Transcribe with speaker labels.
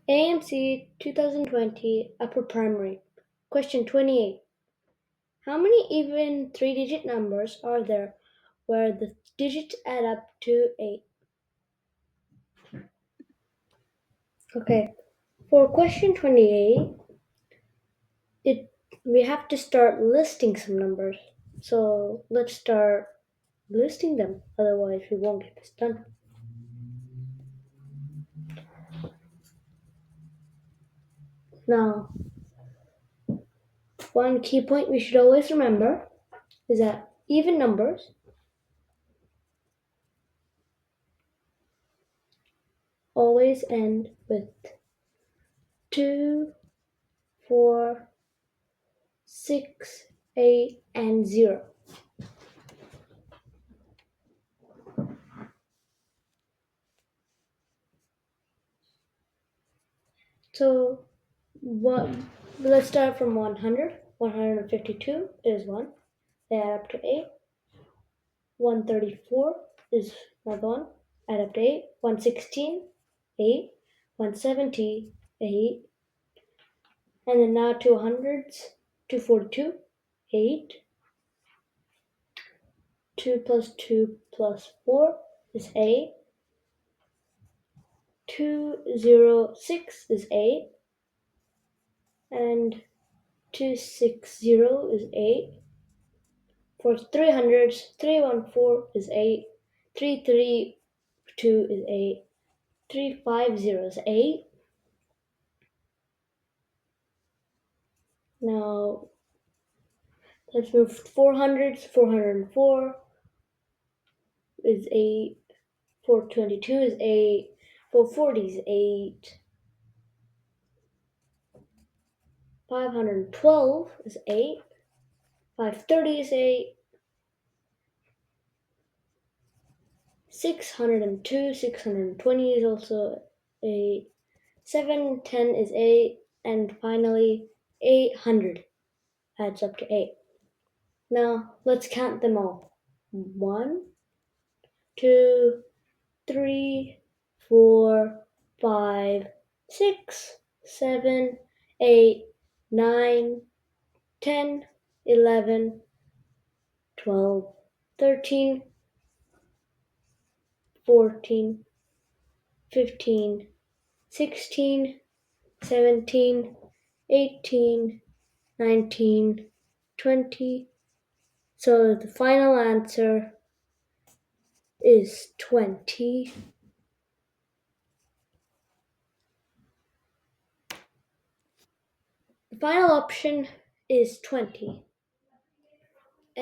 Speaker 1: AMC 2020 Upper Primary. Question 28. How many even three-digit numbers are there where the digits add up to 8? Okay. For question 28, it we have to start listing some numbers. So let's start listing them. Otherwise, we won't get this done. Now, one key point we should always remember is that even numbers always end with 2, 4, 6, 8, and 0. So let's start from 100. 152 is 1. They add up to 8. 134 is another one. Add up to 8. 116, 8. 170, 8. And then now 200s. 242, 8. 2 plus 2 plus 4 is 8. 206 is 8. And 260 is 8. For 300s, 314 is 8. 332 is 8. 350 is 8. Now let's move 400s. 404 is 8. 422 is 8. 440 is 8. 512 is 8. 530 is 8. 602, 620 is also 8. 710 is 8. And finally, 800 adds up to 8. Now let's count them all. 1, 2, 3, 4, 5, 6, 7, 8, 9, 10, 11, 12, 13, 14, 15, 16, 17, 18, 19, 20. So the final answer is 20. The final option is 20.